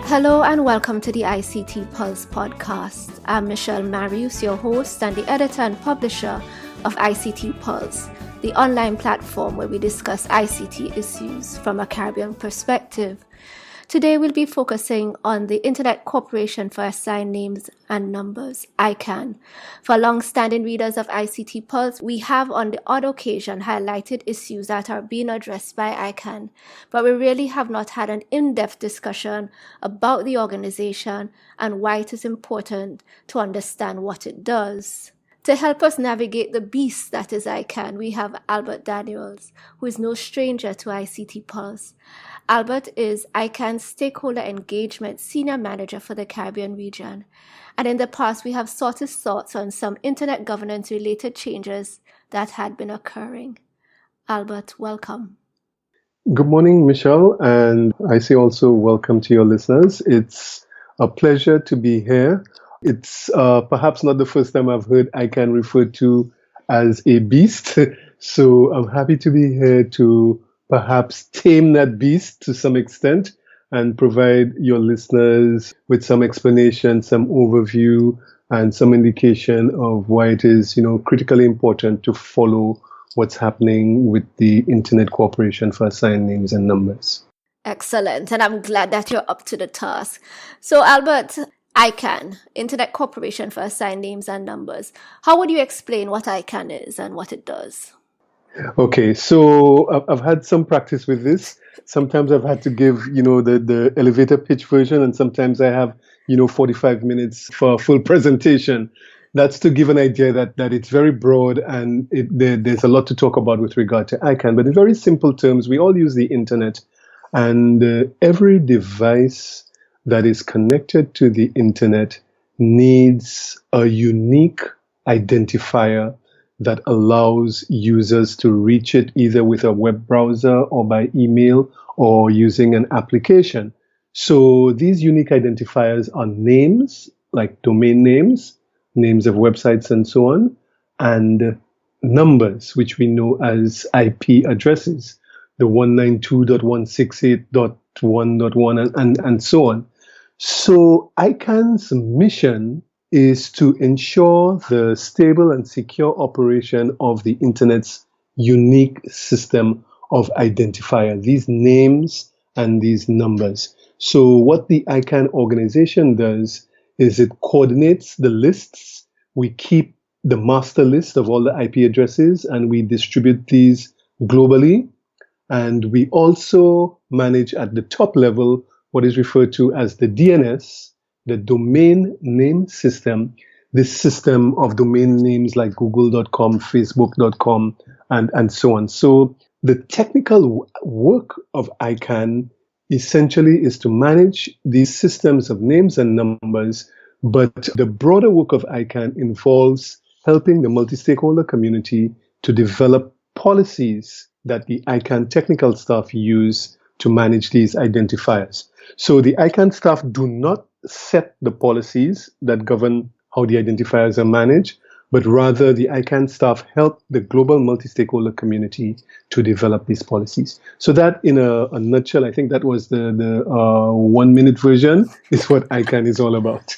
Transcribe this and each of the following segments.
Hello and welcome to the ICT Pulse podcast. I'm Michelle Marius, your host and the editor and publisher of ICT Pulse, the online platform where we discuss ICT issues from a Caribbean perspective. Today we'll be focusing on the Internet Corporation for Assigned Names and Numbers, Icann. For long-standing readers of ICT Pulse, we have on the odd occasion highlighted issues that are being addressed by Icann, but we really have not had an in-depth discussion about the organization and why it is important to understand what it does. To help us navigate the beast that is Icann, we have Albert Daniels, who is no stranger to ICT Pulse. Albert is Icann's Stakeholder Engagement Senior Manager for the Caribbean region, and in the past we have sought his thoughts on some internet governance-related changes that had been occurring. Albert, welcome. Good morning, Michelle, and I say also welcome to your listeners. It's a pleasure to be here. It's perhaps not the first time I've heard Icann referred to as a beast, so I'm happy to be here to perhaps tame that beast to some extent and provide your listeners with some explanation, some overview, and some indication of why it is, critically important to follow what's happening with the Internet Corporation for Assigned Names and Numbers. Excellent, and I'm glad that you're up to the task. So, Albert, Icann, Internet Corporation for Assigned Names and Numbers. How would you explain what Icann is and what it does? Okay, so I've had some practice with this. Sometimes I've had to give, the elevator pitch version, and sometimes I have, 45 minutes for a full presentation. That's to give an idea that it's very broad and there's a lot to talk about with regard to Icann. But in very simple terms, we all use the internet, and every device that is connected to the internet needs a unique identifier that allows users to reach it either with a web browser or by email or using an application. So these unique identifiers are names, like domain names, names of websites and so on, and numbers, which we know as IP addresses, the 192.168.1.1 and so on. So Icann's mission is to ensure the stable and secure operation of the Internet's unique system of identifier, these names and these numbers. So what the Icann organization does is it coordinates the lists. We keep the master list of all the IP addresses and we distribute these globally. And we also manage at the top level what is referred to as the DNS, the domain name system, this system of domain names like google.com, facebook.com, and so on. So the technical work of Icann essentially is to manage these systems of names and numbers, but the broader work of Icann involves helping the multi-stakeholder community to develop policies that the Icann technical staff use to manage these identifiers. So the Icann staff do not set the policies that govern how the identifiers are managed, but rather the Icann staff help the global multi-stakeholder community to develop these policies. So that in a nutshell, I think that was the 1 minute version is what Icann is all about.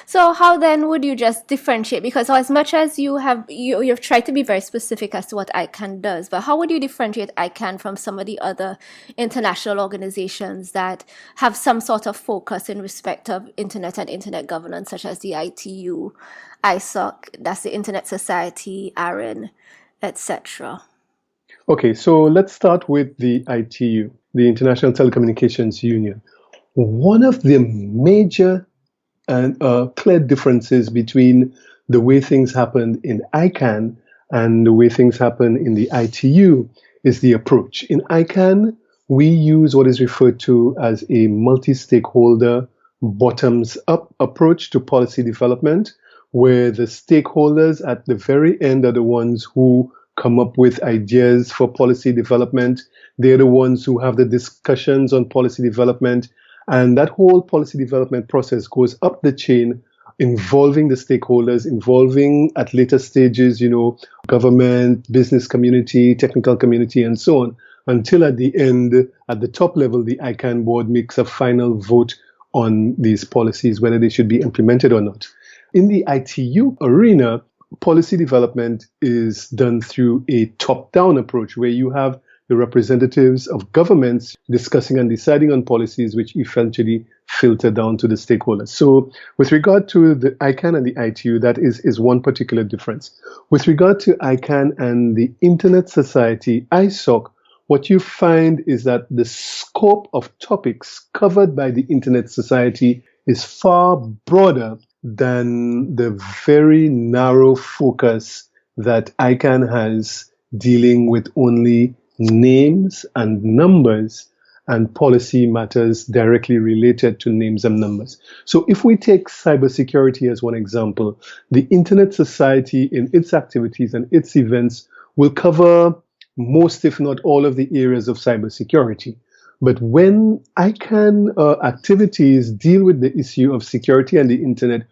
So how then would you just differentiate? Because as much as you've tried to be very specific as to what Icann does, but how would you differentiate Icann from some of the other international organizations that have some sort of focus in respect of internet and internet governance, such as the ITU, ISOC, that's the Internet Society, ARIN, etc.? Okay, so let's start with the ITU, the International Telecommunications Union. One of the major and clear differences between the way things happened in Icann and the way things happen in the ITU is the approach. In Icann, we use what is referred to as a multi-stakeholder bottoms-up approach to policy development, where the stakeholders at the very end are the ones who come up with ideas for policy development. They're the ones who have the discussions on policy development. And that whole policy development process goes up the chain, involving the stakeholders, involving at later stages, government, business community, technical community, and so on. until at the end, at the top level, the Icann board makes a final vote on these policies, whether they should be implemented or not. In the ITU arena, policy development is done through a top-down approach where you have the representatives of governments discussing and deciding on policies which eventually filter down to the stakeholders. So with regard to the Icann and the ITU, that is one particular difference. With regard to Icann and the Internet Society, ISOC, what you find is that the scope of topics covered by the Internet Society is far broader than the very narrow focus that Icann has dealing with only names and numbers and policy matters directly related to names and numbers. So if we take cybersecurity as one example, the Internet Society in its activities and its events will cover most, if not all, of the areas of cybersecurity. But when Icann activities deal with the issue of security and the internet,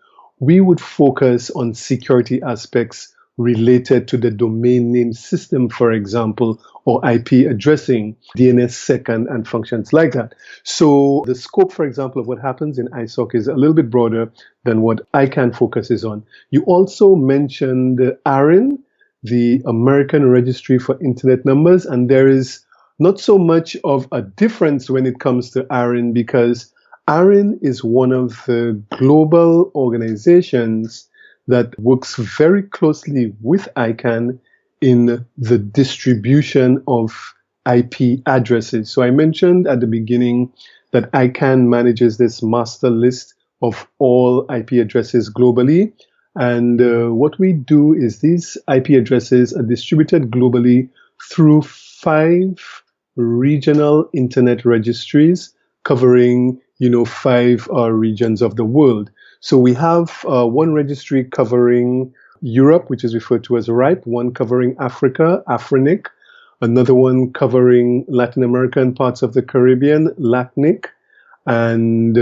we would focus on security aspects related to the domain name system, for example, or IP addressing, DNSSEC and functions like that. So the scope, for example, of what happens in ISOC is a little bit broader than what Icann focuses on. You also mentioned ARIN, the American Registry for Internet Numbers, and there is not so much of a difference when it comes to ARIN because ARIN is one of the global organizations that works very closely with Icann in the distribution of IP addresses. So I mentioned at the beginning that Icann manages this master list of all IP addresses globally. And what we do is these IP addresses are distributed globally through 5 regional internet registries covering, 5 regions of the world. So we have one registry covering Europe, which is referred to as RIPE, one covering Africa, AFRINIC, another one covering Latin America and parts of the Caribbean, LACNIC, and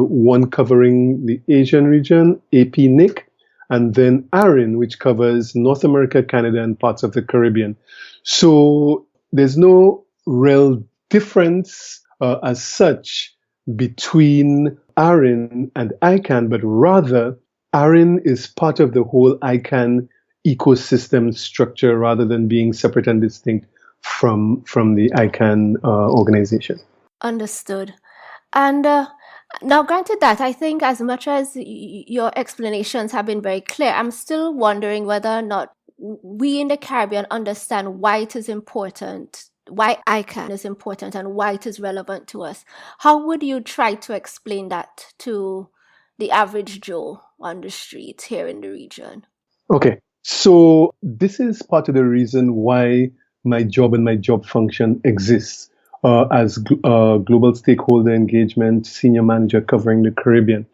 one covering the Asian region, APNIC, and then ARIN, which covers North America, Canada, and parts of the Caribbean. So there's no real difference as such between ARIN and Icann, but rather ARIN is part of the whole Icann ecosystem structure rather than being separate and distinct from the Icann organization. Understood. And now, granted that, I think as much as your explanations have been very clear, I'm still wondering whether or not we in the Caribbean understand why it is important, why Icann is important and why it is relevant to us. How would you try to explain that to the average Joe on the streets here in the region? Okay, so this is part of the reason why my job and my job function exists as global stakeholder engagement senior manager covering the Caribbean.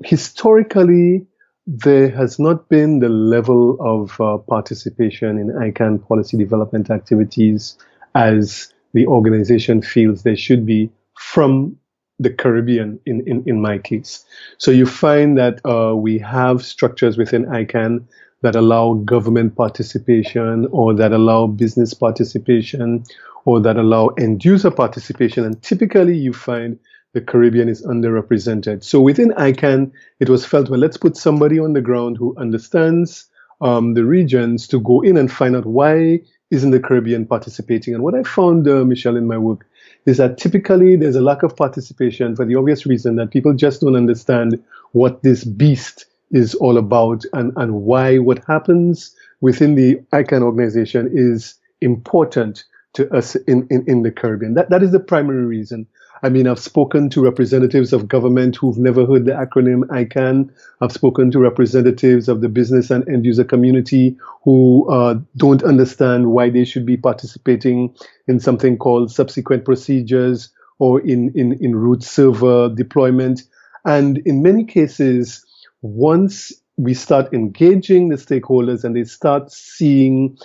Historically, there has not been the level of participation in Icann policy development activities as the organization feels there should be from the Caribbean in my case. So you find that we have structures within Icann that allow government participation or that allow business participation or that allow end user participation. And typically you find the Caribbean is underrepresented. So within Icann, it was felt, well, let's put somebody on the ground who understands the regions to go in and find out why isn't the Caribbean participating. And what I found, Michelle, in my work is that typically there's a lack of participation for the obvious reason that people just don't understand what this beast is all about and why what happens within the Icann organization is important to us in the Caribbean. That is the primary reason. I mean, I've spoken to representatives of government who've never heard the acronym Icann. I've spoken to representatives of the business and end user community who don't understand why they should be participating in something called subsequent procedures or in root server deployment. And in many cases, once we start engaging the stakeholders and they start seeing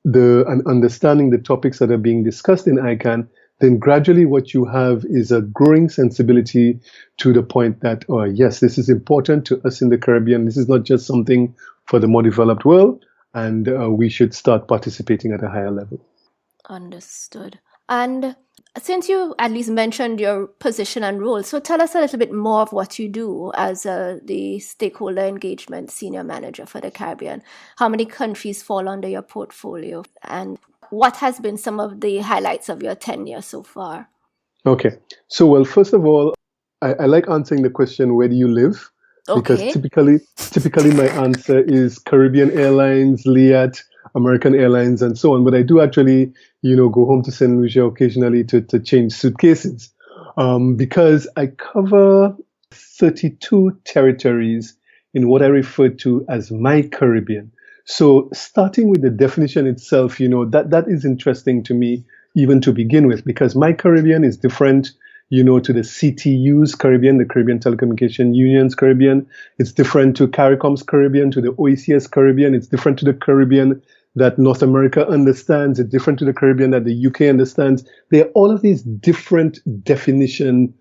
and understanding the topics that are being discussed in Icann, then gradually what you have is a growing sensibility to the point that, yes, this is important to us in the Caribbean. This is not just something for the more developed world, and we should start participating at a higher level. Understood. And since you at least mentioned your position and role, so tell us a little bit more of what you do as the stakeholder engagement senior manager for the Caribbean. How many countries fall under your portfolio, and what has been some of the highlights of your tenure so far? Okay. So, well, first of all, I like answering the question, where do you live? Because Okay. typically my answer is Caribbean Airlines, Liat, American Airlines, and so on. But I do actually, go home to St. Lucia occasionally to change suitcases, because I cover 32 territories in what I refer to as my Caribbean. So starting with the definition itself, that is interesting to me even to begin with, because my Caribbean is different, to the CTU's Caribbean, the Caribbean Telecommunication Union's Caribbean. It's different to CARICOM's Caribbean, to the OECS Caribbean. It's different to the Caribbean that North America understands. It's different to the Caribbean that the UK understands. There are all of these different definitions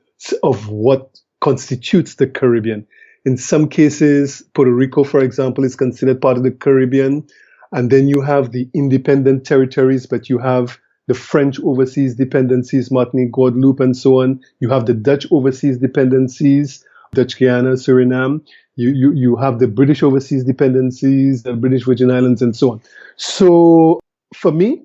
of what constitutes the Caribbean. In some cases, Puerto Rico, for example, is considered part of the Caribbean. And then you have the independent territories, but you have the French overseas dependencies, Martinique, Guadeloupe, and so on. You have the Dutch overseas dependencies, Dutch Guiana, Suriname. You have the British overseas dependencies, the British Virgin Islands, and so on. So for me,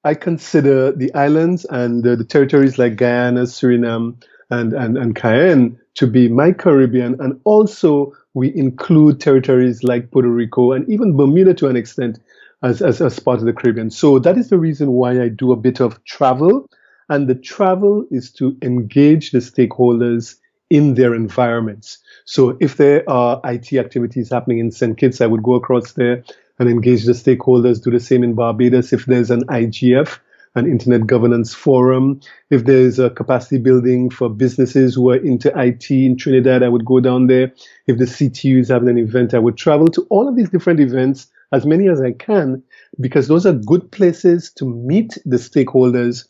I consider the islands and the territories like Guyana, Suriname, and Cayenne to be my Caribbean. And also we include territories like Puerto Rico and even Bermuda to an extent as part of the Caribbean. So that is the reason why I do a bit of travel. And the travel is to engage the stakeholders in their environments. So if there are IT activities happening in St. Kitts, I would go across there and engage the stakeholders, do the same in Barbados. If there's an IGF, an Internet Governance Forum, if there's a capacity building for businesses who are into IT in Trinidad, I would go down there. If the CTU is having an event, I would travel to all of these different events, as many as I can, because those are good places to meet the stakeholders,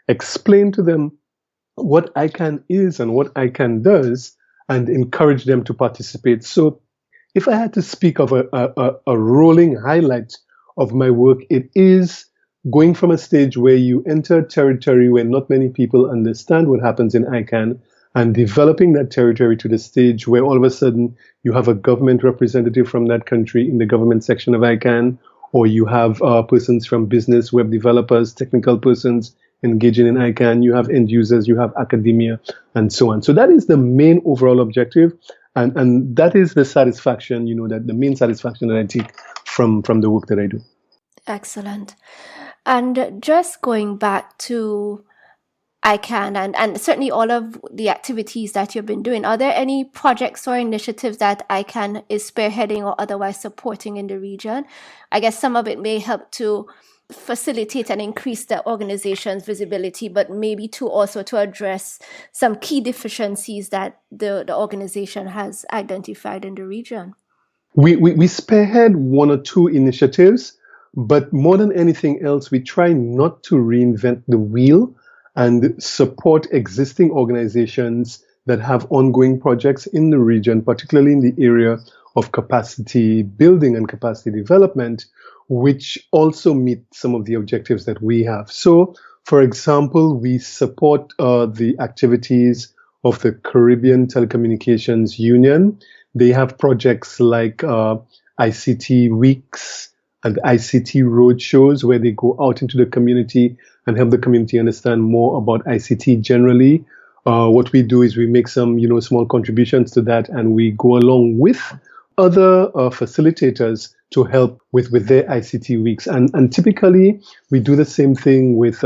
explain to them what Icann is and what Icann does, and encourage them to participate. So if I had to speak of a rolling highlight of my work, it is going from a stage where you enter a territory where not many people understand what happens in Icann, and developing that territory to the stage where all of a sudden you have a government representative from that country in the government section of Icann, or you have persons from business, web developers, technical persons engaging in Icann, you have end users, you have academia, and so on. So that is the main overall objective. And that is the satisfaction, that the main satisfaction that I take from the work that I do. Excellent. And just going back to Icann and certainly all of the activities that you've been doing, are there any projects or initiatives that Icann is spearheading or otherwise supporting in the region? I guess some of it may help to facilitate and increase the organization's visibility, but maybe also to address some key deficiencies that the organization has identified in the region. We spearhead one or two initiatives, but more than anything else, we try not to reinvent the wheel and support existing organizations that have ongoing projects in the region, particularly in the area of capacity building and capacity development, which also meet some of the objectives that we have. So, for example, we support the activities of the Caribbean Telecommunications Union. They have projects like ICT Weeks and ICT Roadshows, where they go out into the community and help the community understand more about ICT generally. What we do is we make some, small contributions to that, and we go along with other facilitators to help with their ICT weeks. And typically, we do the same thing with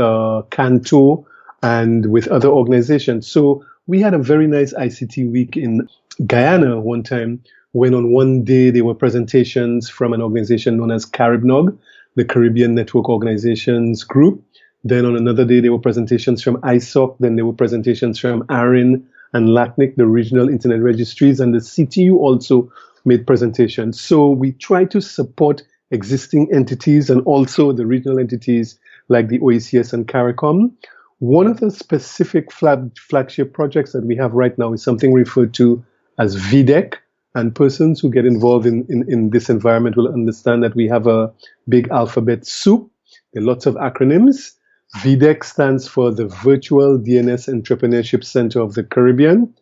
Canto and with other organizations. So we had a very nice ICT week in Guyana one time, when on one day there were presentations from an organization known as CaribNOG, the Caribbean Network Organizations Group. Then on another day, there were presentations from ISOC. Then there were presentations from ARIN and LACNIC, the regional internet registries, and the CTU also made presentations. So we try to support existing entities and also the regional entities like the OECS and CARICOM. One of the specific flagship projects that we have right now is something referred to as VDEC. And persons who get involved in this environment will understand that we have a big alphabet soup. There are lots of acronyms. VDEC stands for the Virtual DNS Entrepreneurship Center of the Caribbean.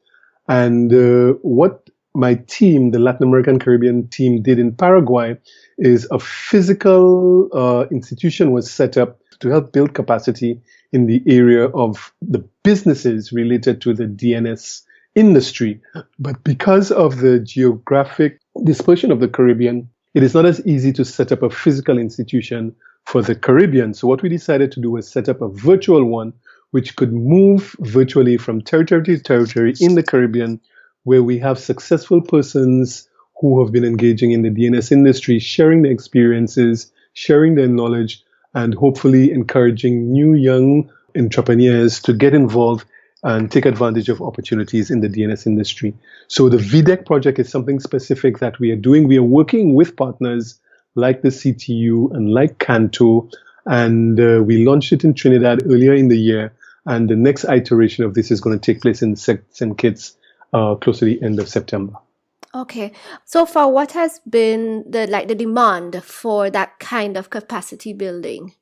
And what my team, the Latin American Caribbean team, did in Paraguay is a physical institution was set up to help build capacity in the area of the businesses related to the DNS industry. But because of the geographic dispersion of the Caribbean, it is not as easy to set up a physical institution for the Caribbean. So what we decided to do was set up a virtual one, which could move virtually from territory to territory in the Caribbean, where we have successful persons who have been engaging in the DNS industry, sharing their experiences, sharing their knowledge, and hopefully encouraging new young entrepreneurs to get involved and take advantage of opportunities in the DNS industry. So the VDEC project is something specific that we are doing. We are working with partners like the CTU and like Canto, and we launched it in Trinidad earlier in the year. And the next iteration of this is going to take place in St. Kitts close to the end of September. Okay. So far, what has been the demand for that kind of capacity building?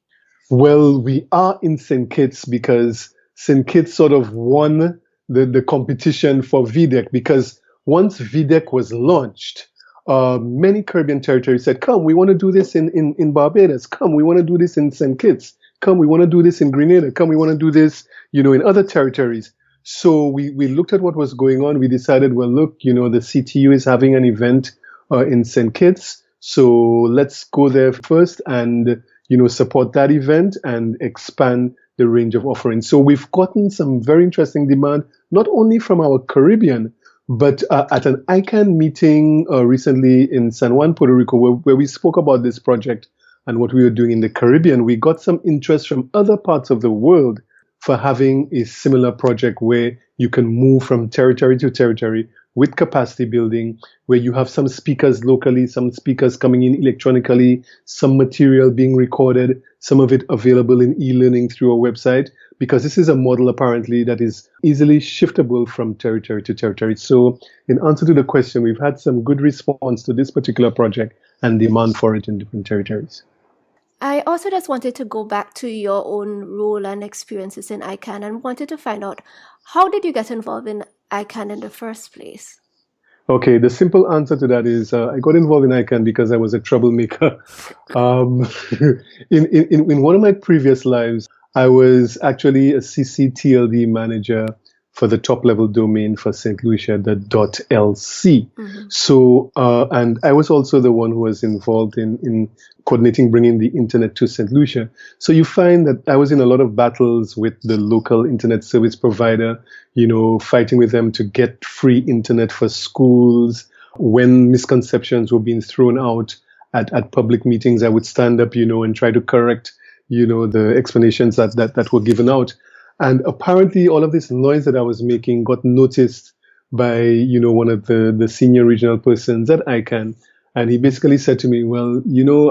Well, we are in St. Kitts because St. Kitts sort of won the competition for VDEC, because once VDEC was launched, many Caribbean territories said, come, we want to do this in Barbados. Come, we want to do this in St. Kitts. Come, we want to do this in Grenada. Come, we want to do this, in other territories. So we looked at what was going on. We decided, well, look, the CTU is having an event in St. Kitts. So let's go there first and, support that event and expand the range of offerings. So we've gotten some very interesting demand, not only from our Caribbean, but at an Icann meeting recently in San Juan, Puerto Rico, where we spoke about this project and what we were doing in the Caribbean, we got some interest from other parts of the world for having a similar project where you can move from territory to territory with capacity building, where you have some speakers locally, some speakers coming in electronically, some material being recorded, some of it available in e-learning through our website, because this is a model apparently that is easily shiftable from territory to territory. So in answer to the question, we've had some good response to this particular project and demand for it in different territories. I also just wanted to go back to your own role and experiences in Icann and wanted to find out, how did you get involved in Icann in the first place? Okay, the simple answer to that is I got involved in Icann because I was a troublemaker. In one of my previous lives, I was actually a CCTLD manager for the top level domain for St. Lucia, the .lc. Mm-hmm. So, and I was also the one who was involved in coordinating bringing the internet to St. Lucia. So you find that I was in a lot of battles with the local internet service provider, fighting with them to get free internet for schools. When misconceptions were being thrown out at public meetings, I would stand up, and try to correct, the explanations that were given out. And apparently all of this noise that I was making got noticed by, one of the senior regional persons at Icann. And he basically said to me, well,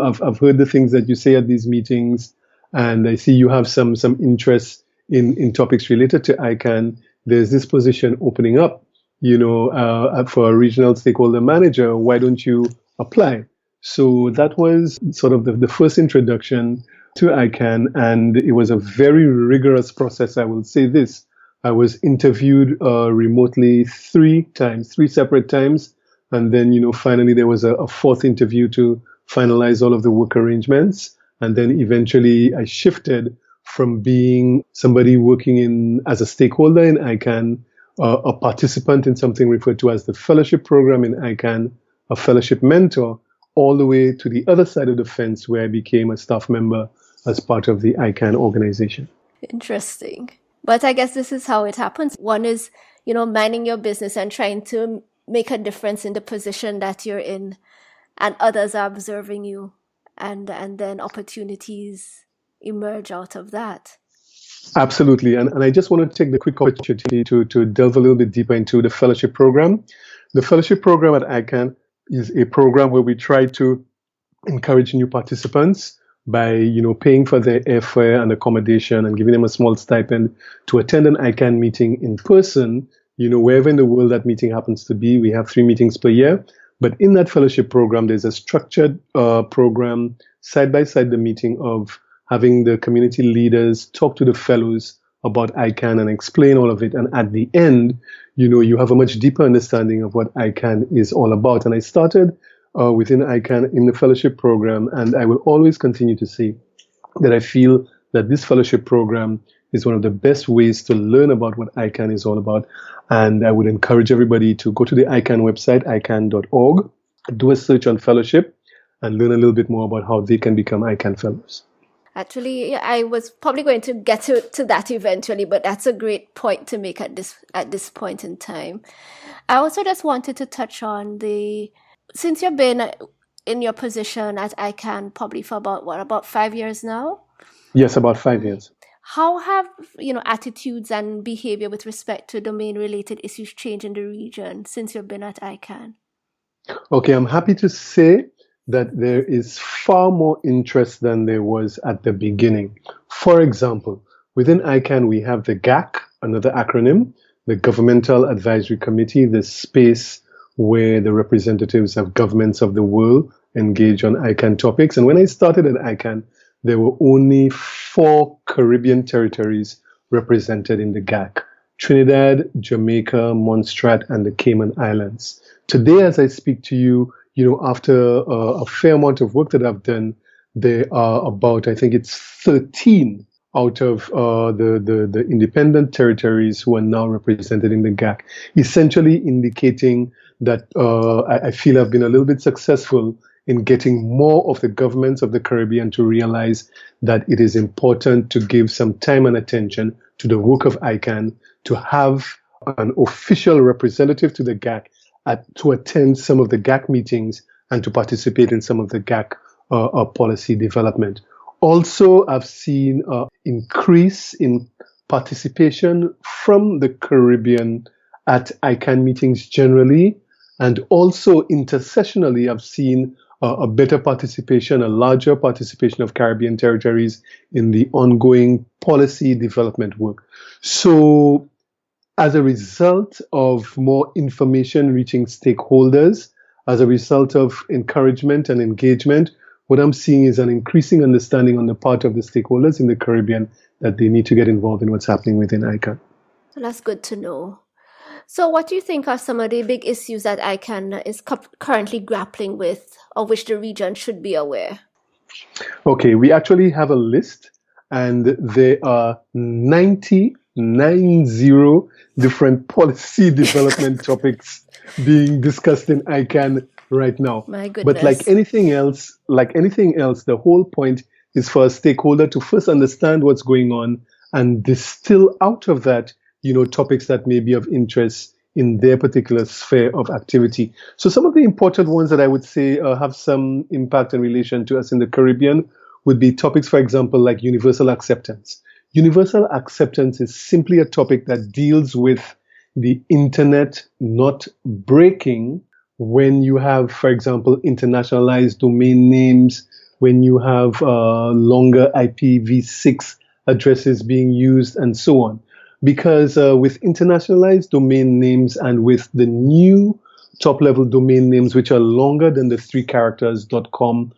I've heard the things that you say at these meetings, and I see you have some interest in topics related to Icann. There's this position opening up, for a regional stakeholder manager. Why don't you apply? So that was sort of the first introduction to Icann, and it was a very rigorous process. I will say this: I was interviewed remotely three separate times, and then finally there was a fourth interview to finalize all of the work arrangements, and then eventually I shifted from being somebody working as a stakeholder in Icann, a participant in something referred to as the fellowship program in Icann, a fellowship mentor, all the way to the other side of the fence where I became a staff member as part of the Icann organization. Interesting. But I guess this is how it happens. One is, minding your business and trying to make a difference in the position that you're in, and others are observing you, and then opportunities emerge out of that. Absolutely. And I just want to take the quick opportunity to delve a little bit deeper into the fellowship program. The fellowship program at Icann is a program where we try to encourage new participants by, paying for their airfare and accommodation and giving them a small stipend to attend an Icann meeting in person, wherever in the world that meeting happens to be. We have 3 meetings per year. But in that fellowship program, there's a structured program side by side the meeting of having the community leaders talk to the fellows about Icann and explain all of it. And at the end, you have a much deeper understanding of what Icann is all about. And I started within Icann in the fellowship program, and I will always continue to say that I feel that this fellowship program is one of the best ways to learn about what Icann is all about. And I would encourage everybody to go to the Icann website, icann.org, do a search on fellowship, and learn a little bit more about how they can become Icann fellows. Actually, I was probably going to get to that eventually, but that's a great point to make at this point in time. I also just wanted to touch on since you've been in your position at Icann probably for about 5 years now? Yes, about 5 years. How have attitudes and behavior with respect to domain-related issues changed in the region since you've been at Icann? Okay, I'm happy to say that there is far more interest than there was at the beginning. For example, within Icann, we have the GAC, another acronym, the Governmental Advisory Committee, the space where the representatives of governments of the world engage on Icann topics. And when I started at Icann, there were only 4 Caribbean territories represented in the GAC: Trinidad, Jamaica, Montserrat, and the Cayman Islands. Today, as I speak to you, after a fair amount of work that I've done, there are about, I think it's 13 out of the independent territories who are now represented in the GAC, essentially indicating that I feel I've been a little bit successful in getting more of the governments of the Caribbean to realize that it is important to give some time and attention to the work of Icann, to have an official representative to the GAC, to attend some of the GAC meetings and to participate in some of the GAC policy development. Also, I've seen an increase in participation from the Caribbean at Icann meetings generally, and also intersessionally, I've seen a better participation, a larger participation of Caribbean territories in the ongoing policy development work. So, as a result of more information reaching stakeholders, as a result of encouragement and engagement, what I'm seeing is an increasing understanding on the part of the stakeholders in the Caribbean that they need to get involved in what's happening within Icann. That's good to know. So what do you think are some of the big issues that Icann is currently grappling with, of which the region should be aware? Okay, we actually have a list, and there are 90 different policy development topics being discussed in Icann right now. My goodness. But like anything else, the whole point is for a stakeholder to first understand what's going on and distill out of that, topics that may be of interest in their particular sphere of activity. So some of the important ones that I would say have some impact in relation to us in the Caribbean would be topics, for example, like universal acceptance. Universal acceptance is simply a topic that deals with the internet not breaking when you have, for example, internationalized domain names, when you have longer IPv6 addresses being used, and so on. Because with internationalized domain names and with the new top-level domain names, which are longer than the 3 characters, .com,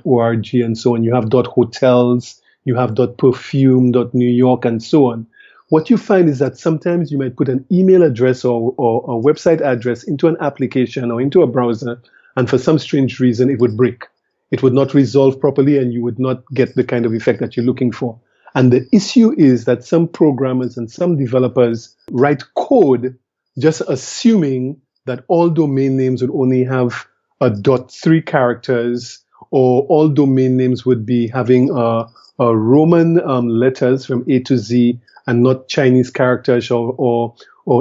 .org, and so on, you have .hotels, you have .perfume, .New York, and so on. What you find is that sometimes you might put an email address or a website address into an application or into a browser, and for some strange reason, it would break. It would not resolve properly, and you would not get the kind of effect that you're looking for. And the issue is that some programmers and some developers write code just assuming that all domain names would only have a .3 characters, or all domain names would be having Roman letters from A to Z and not Chinese characters or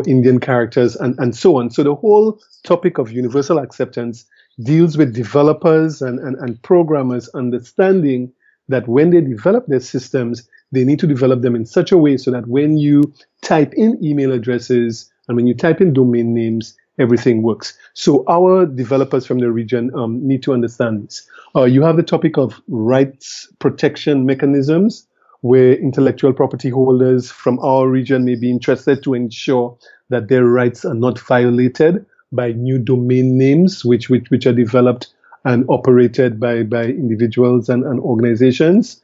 Indian characters, and so on. So the whole topic of universal acceptance deals with developers and programmers understanding that when they develop their systems, they need to develop them in such a way so that when you type in email addresses and when you type in domain names, everything works. So our developers from the region need to understand this. You have the topic of rights protection mechanisms, where intellectual property holders from our region may be interested to ensure that their rights are not violated by new domain names, which are developed and operated by individuals and organizations.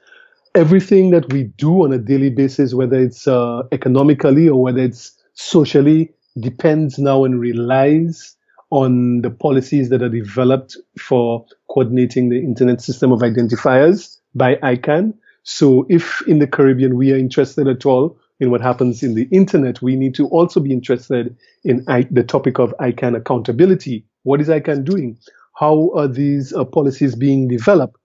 everything that we do on a daily basis, whether it's economically or whether it's socially, depends now and relies on the policies that are developed for coordinating the Internet System of Identifiers by ICANN. So if in the Caribbean we are interested at all in what happens in the Internet, we need to also be interested in the topic of Icann accountability. What is ICANN doing? How are these policies being developed?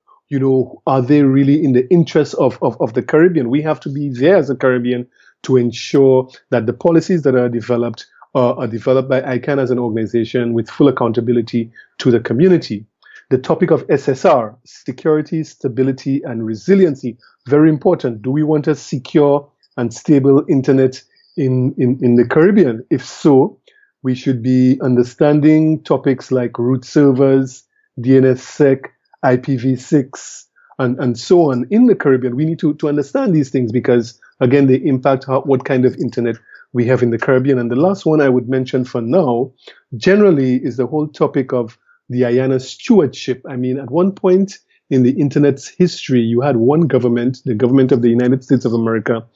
Are they really in the interest of the Caribbean? We have to be there as a Caribbean to ensure that the policies that are developed by ICANN as an organization with full accountability to the community. The topic of SSR, security, stability, and resiliency, very important. Do we want a secure and stable internet in the Caribbean? If so, we should be understanding topics like root servers, DNSSEC, IPv6, and so on in the Caribbean. We need to understand these things because, again, they impact what kind of internet we have in the Caribbean. And the last one I would mention for now, generally, is the whole topic of the Ayanna Stewardship. I mean, at one point in the internet's history, you had one government, the government of the United States of America,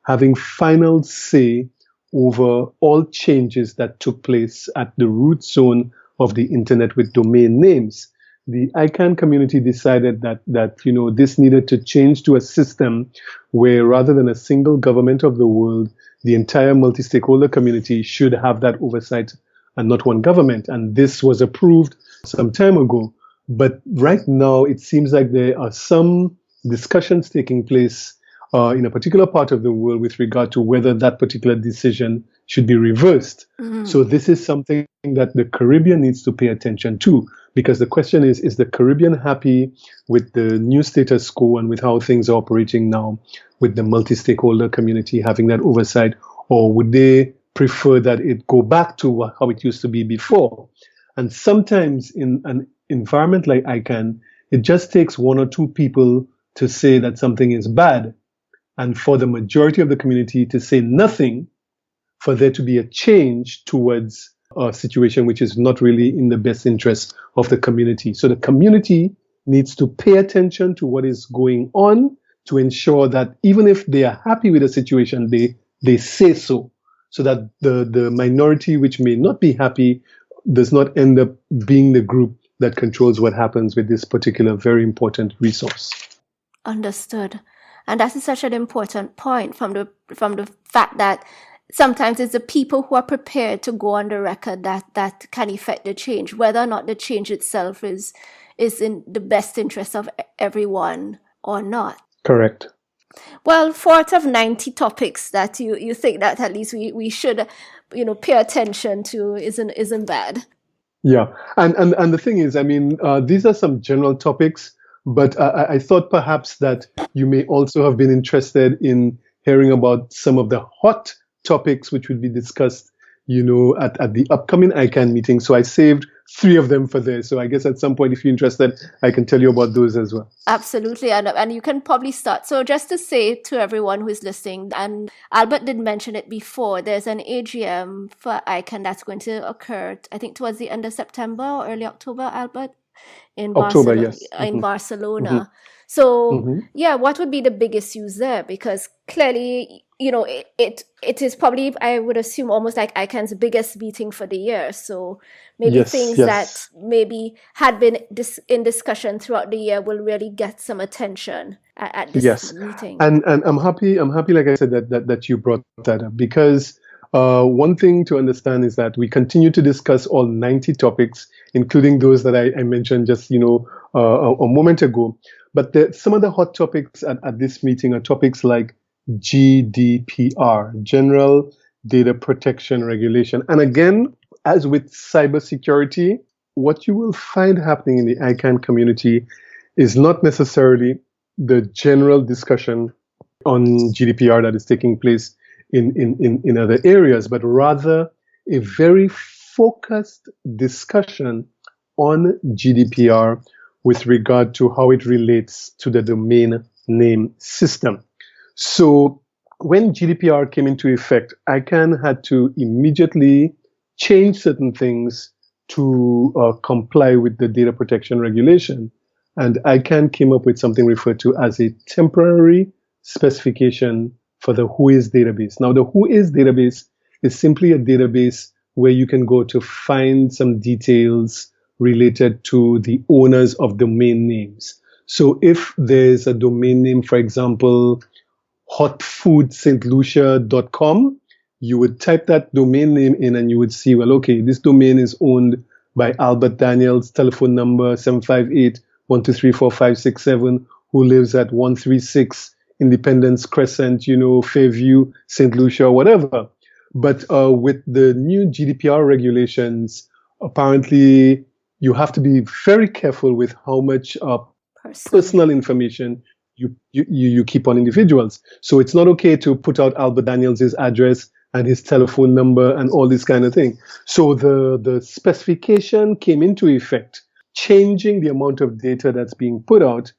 having final say over all changes that took place at the root zone of the internet with domain names. The ICANN community decided that this needed to change to a system where rather than a single government of the world, the entire multi-stakeholder community should have that oversight and not one government. And this was approved some time ago. But right now, it seems like there are some discussions taking place in a particular part of the world with regard to whether that particular decision should be reversed. Mm-hmm. So this is something that the Caribbean needs to pay attention to, because the question is the Caribbean happy with the new status quo and with how things are operating now with the multi-stakeholder community having that oversight, or would they prefer that it go back to how it used to be before? And sometimes in an environment like ICANN, it just takes one or two people to say that something is bad, and for the majority of the community to say nothing, for there to be a change towards a situation which is not really in the best interest of the community. So the community needs to pay attention to what is going on to ensure that even if they are happy with the situation, they say so that the minority which may not be happy does not end up being the group that controls what happens with this particular very important resource. Understood. And that is such an important point from the fact that sometimes it's the people who are prepared to go on the record that can effect the change, whether or not the change itself is in the best interest of everyone or not. Correct. Well, 4 out of 90 topics that you think that at least we should pay attention to isn't bad. Yeah, and the thing is, I mean, these are some general topics, but I thought perhaps that you may also have been interested in hearing about some of the hot topics which would be discussed, at the upcoming ICANN meeting. So I saved 3 of them for there. So I guess at some point, if you're interested, I can tell you about those as well. Absolutely. And you can probably start. So just to say to everyone who is listening, and Albert did mention it before, there's an AGM for ICANN that's going to occur, I think towards the end of September or early October, Albert? In October, Barcelona, yes. In Mm-hmm. Barcelona. Mm-hmm. So, mm-hmm. Yeah, what would be the biggest use there? Because clearly, it is probably, I would assume, almost like ICANN's biggest meeting for the year. So maybe things that maybe had been in discussion throughout the year will really get some attention at this meeting. And I'm happy, like I said, that you brought that up, because one thing to understand is that we continue to discuss all 90 topics, including those that I mentioned just a moment ago. But some of the hot topics at this meeting are topics like GDPR, General Data Protection Regulation. And again, as with cybersecurity, what you will find happening in the ICANN community is not necessarily the general discussion on GDPR that is taking place in other areas, but rather a very focused discussion on GDPR with regard to how it relates to the domain name system. So when GDPR came into effect, ICANN had to immediately change certain things to comply with the data protection regulation. And ICANN came up with something referred to as a temporary specification for the WHOIS database. Now, the WHOIS database is simply a database where you can go to find some details related to the owners of domain names. So if there's a domain name, for example, hotfoodstlucia.com, you would type that domain name in and you would see, well, okay, this domain is owned by Albert Daniels, telephone number 758-1234567, who lives at 136 Independence Crescent, Fairview, St. Lucia, whatever. But with the new GDPR regulations, apparently you have to be very careful with how much personal information you keep on individuals. So it's not okay to put out Albert Daniels' address and his telephone number and all this kind of thing. So the specification came into effect, changing the amount of data that's being put out.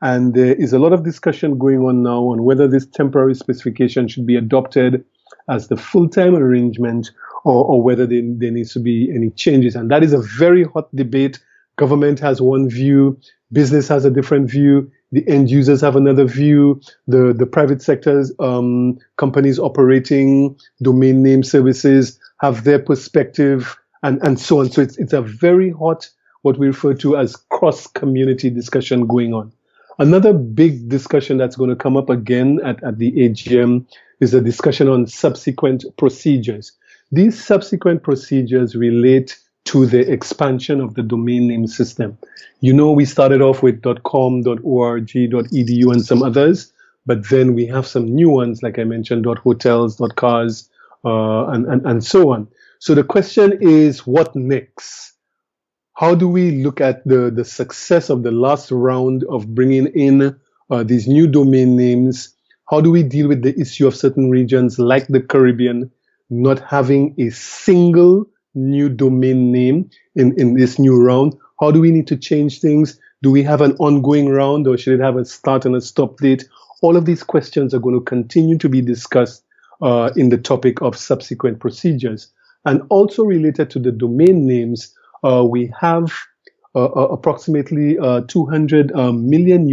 And there is a lot of discussion going on now on whether this temporary specification should be adopted as the full-time arrangement or whether there needs to be any changes. And that is a very hot debate. Government has one view, business has a different view, the end users have another view, the private sector's companies operating domain name services have their perspective, and so on. So it's a very hot, what we refer to as cross-community discussion going on. Another big discussion that's going to come up again at the AGM is a discussion on subsequent procedures. These subsequent procedures relate to the expansion of the domain name system. We started off with .com, .org, .edu, and some others, but then we have some new ones, like I mentioned, .hotels, .cars, and so on. So the question is, what next? How do we look at the success of the last round of bringing in these new domain names? How do we deal with the issue of certain regions like the Caribbean not having a single new domain name in this new round? How do we need to change things? Do we have an ongoing round, or should it have a start and a stop date? All of these questions are going to continue to be discussed in the topic of subsequent procedures. And also related to the domain names, we have approximately $200 million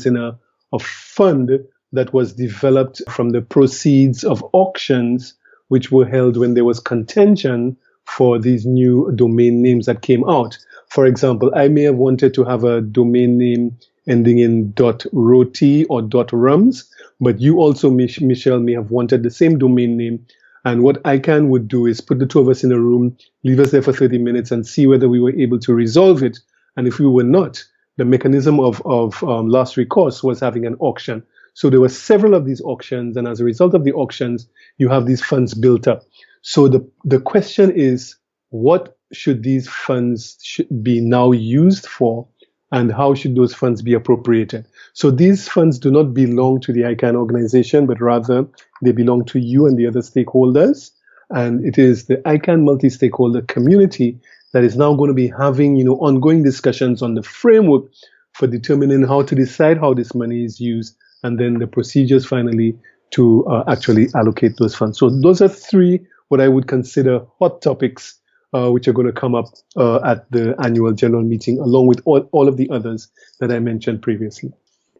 in a fund that was developed from the proceeds of auctions which were held when there was contention for these new domain names that came out. For example, I may have wanted to have a domain name ending in .roti or .rums, but you also, Michelle, may have wanted the same domain name. And what ICANN would do is put the two of us in a room, leave us there for 30 minutes and see whether we were able to resolve it. And if we were not, the mechanism of last recourse was having an auction. So there were several of these auctions, and as a result of the auctions, you have these funds built up. So the question is, what should these funds be now used for, and how should those funds be appropriated? So these funds do not belong to the ICANN organization, but rather they belong to you and the other stakeholders. And it is the ICANN multi-stakeholder community that is now going to be having, ongoing discussions on the framework for determining how to decide how this money is used, and then the procedures finally to actually allocate those funds. So those are three what I would consider hot topics which are going to come up at the annual general meeting, along with all of the others that I mentioned previously.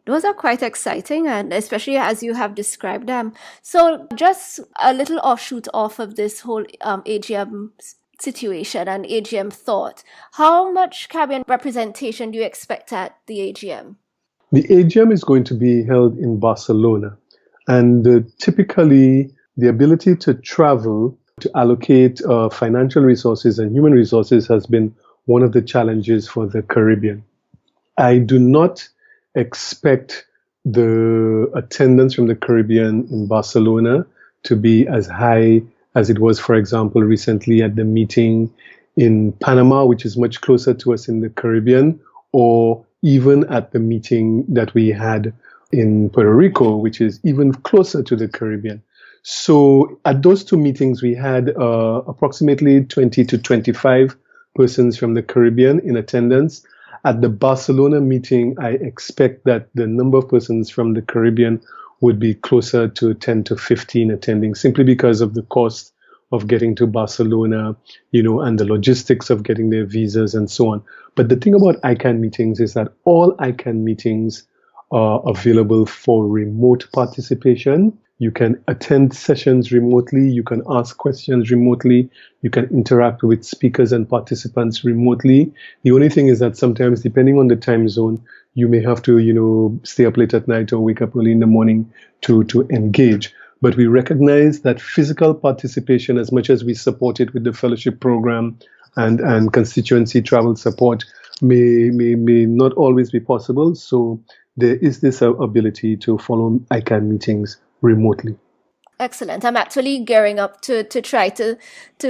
Those are quite exciting, and especially as you have described them. So just a little offshoot off of this whole AGM situation and AGM thought. How much Caribbean representation do you expect at the AGM? The AGM is going to be held in Barcelona, and typically the ability to travel to allocate financial resources and human resources has been one of the challenges for the Caribbean. I do not expect the attendance from the Caribbean in Barcelona to be as high as it was, for example, recently at the meeting in Panama, which is much closer to us in the Caribbean, or even at the meeting that we had in Puerto Rico, which is even closer to the Caribbean. So at those two meetings, we had approximately 20 to 25 persons from the Caribbean in attendance. At the Barcelona meeting, I expect that the number of persons from the Caribbean would be closer to 10 to 15 attending, simply because of the cost of getting to Barcelona, and the logistics of getting their visas and so on. But the thing about Icann meetings is that all Icann meetings are available for remote participation. You can attend sessions remotely. You can ask questions remotely. You can interact with speakers and participants remotely. The only thing is that sometimes, depending on the time zone, you may have to, stay up late at night or wake up early in the morning to engage. But we recognize that physical participation, as much as we support it with the fellowship program and constituency travel support, may not always be possible. So there is this ability to follow Icann meetings remotely. Excellent. I'm actually gearing up to try to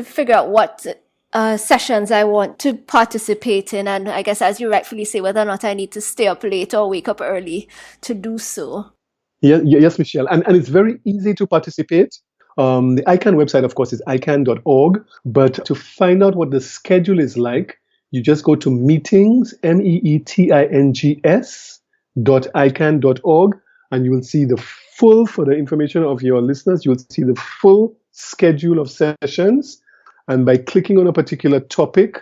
figure out what sessions I want to participate in, and I guess, as you rightfully say, whether or not I need to stay up late or wake up early to do so. Yes, Michelle. And it's very easy to participate. The Icann website, of course, is icann.org. But to find out what the schedule is like, you just go to meetings, meetings.icann.org, and you will see the full, for the information of your listeners, you will see the full schedule of sessions. And by clicking on a particular topic,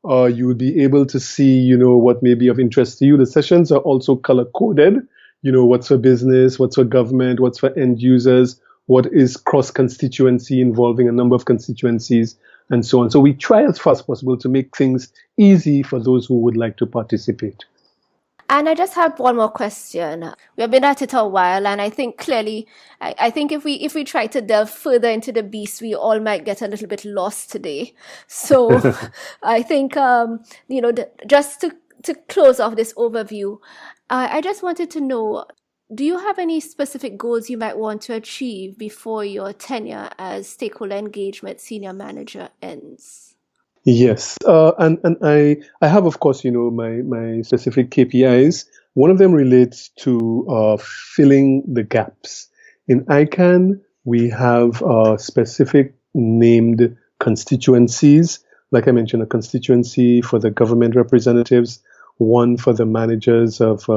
you will be able to see, what may be of interest to you. The sessions are also color-coded. What's for business, what's for government, what's for end users, what is cross-constituency involving a number of constituencies, and so on. So we try as far as possible to make things easy for those who would like to participate. And I just have one more question. We have been at it a while, and I think clearly, I think if we try to delve further into the beast, we all might get a little bit lost today. So I think, just to close off this overview, I just wanted to know, do you have any specific goals you might want to achieve before your tenure as Stakeholder Engagement Senior Manager ends? Yes, and I have, of course, my specific KPIs. One of them relates to filling the gaps. In Icann, we have specific named constituencies. Like I mentioned, a constituency for the government representatives, one for the managers of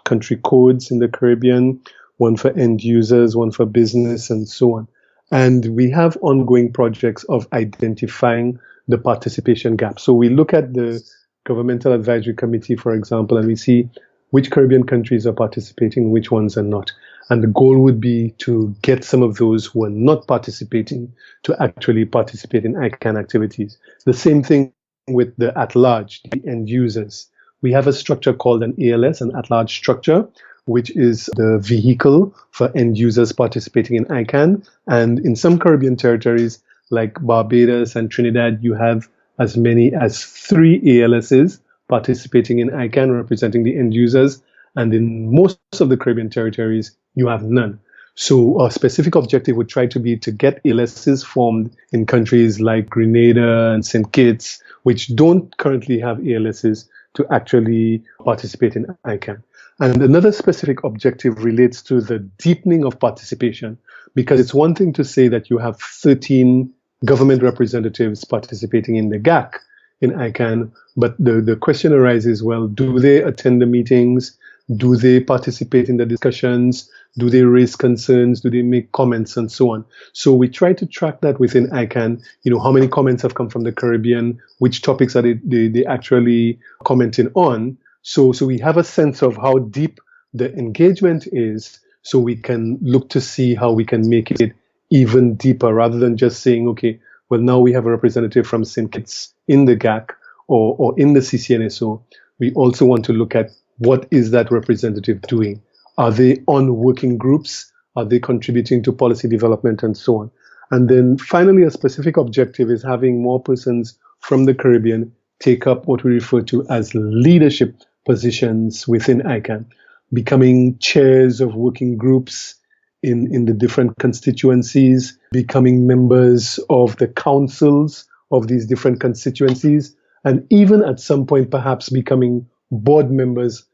country codes in the Caribbean, one for end users, one for business, and so on. And we have ongoing projects of identifying the participation gap. So we look at the Governmental Advisory Committee, for example, and we see which Caribbean countries are participating, which ones are not. And the goal would be to get some of those who are not participating to actually participate in Icann activities. The same thing with the at-large, the end users. We have a structure called an ALS, an at-large structure, which is the vehicle for end users participating in Icann. And in some Caribbean territories, like Barbados and Trinidad, you have as many as 3 ALSs participating in Icann, representing the end users. And in most of the Caribbean territories, you have none. So a specific objective would try to be to get ALSs formed in countries like Grenada and St. Kitts, which don't currently have ALSs, to actually participate in Icann. And another specific objective relates to the deepening of participation, because it's one thing to say that you have 13 government representatives participating in the GAC in Icann, but the question arises, well, do they attend the meetings? Do they participate in the discussions? Do they raise concerns? Do they make comments, and so on? So we try to track that within Icann. How many comments have come from the Caribbean? Which topics are they actually commenting on? So we have a sense of how deep the engagement is, so we can look to see how we can make it even deeper, rather than just saying, okay, well, now we have a representative from St. Kitts in the GAC or in the CCNSO. We also want to look at what is that representative doing. Are they on working groups? Are they contributing to policy development, and so on? And then finally, a specific objective is having more persons from the Caribbean take up what we refer to as leadership positions within Icann, becoming chairs of working groups in the different constituencies, becoming members of the councils of these different constituencies, and even at some point perhaps becoming board members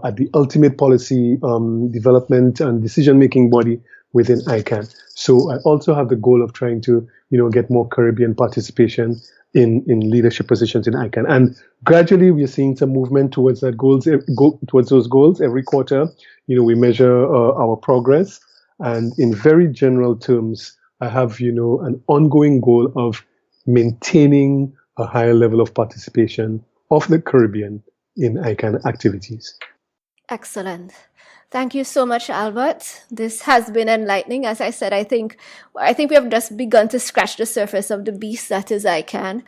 at the ultimate policy development and decision-making body within Icann. So I also have the goal of trying to get more Caribbean participation in leadership positions in Icann. And gradually we are seeing some movement towards towards those goals. Every quarter, we measure our progress. And in very general terms, I have, an ongoing goal of maintaining a higher level of participation of the Caribbean in Icann activities. Excellent. Thank you so much, Albert. This has been enlightening. As I said, I think we have just begun to scratch the surface of the beast that is Icann.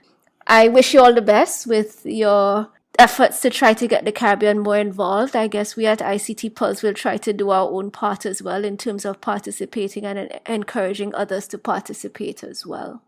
I wish you all the best with your efforts to try to get the Caribbean more involved. I guess we at ICT Pulse will try to do our own part as well in terms of participating and encouraging others to participate as well.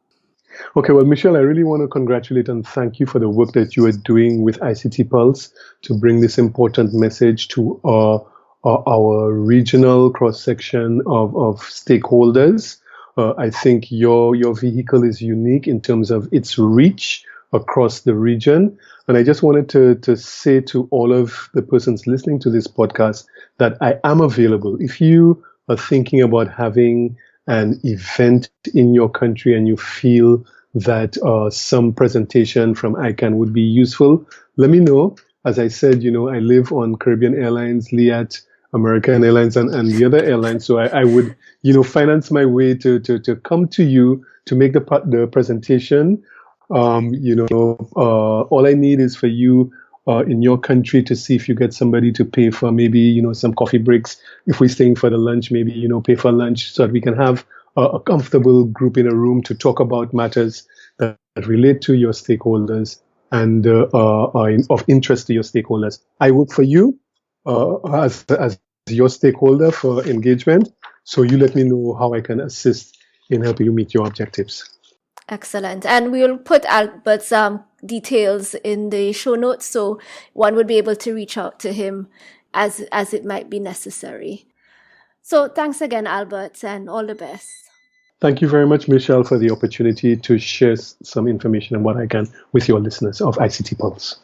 Okay, well, Michelle, I really want to congratulate and thank you for the work that you are doing with ICT Pulse to bring this important message to our regional cross-section of stakeholders. I think your vehicle is unique in terms of its reach across the region. And I just wanted to say to all of the persons listening to this podcast that I am available. If you are thinking about having an event in your country and you feel that some presentation from Icann would be useful, let me know. As I said, I live on Caribbean Airlines, Liat, American Airlines, and the other airlines. So I would, finance my way to come to you to make the presentation. All I need is for you in your country to see if you get somebody to pay for maybe, some coffee breaks. If we're staying for the lunch, maybe, pay for lunch so that we can have a comfortable group in a room to talk about matters that relate to your stakeholders and are of interest to your stakeholders. I work for you as your stakeholder for engagement. So you let me know how I can assist in helping you meet your objectives. Excellent. And we'll put Albert's details in the show notes so one would be able to reach out to him as it might be necessary. So thanks again, Albert, and all the best. Thank you very much, Michelle, for the opportunity to share some information on what I can with your listeners of ICT Pulse.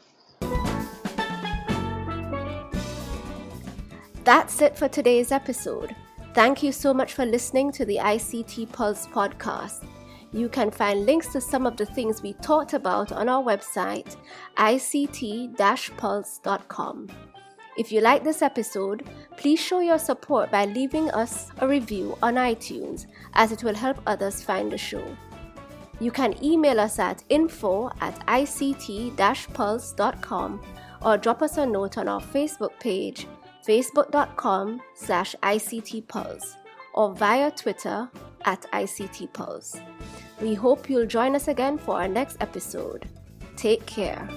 That's it for today's episode. Thank you so much for listening to the ICT Pulse podcast. You can find links to some of the things we talked about on our website, ict-pulse.com. If you like this episode, please show your support by leaving us a review on iTunes, as it will help others find the show. You can email us at info@ict-pulse.com or drop us a note on our Facebook page, facebook.com/ICTPulse, or via Twitter @ICTPulse. We hope you'll join us again for our next episode. Take care.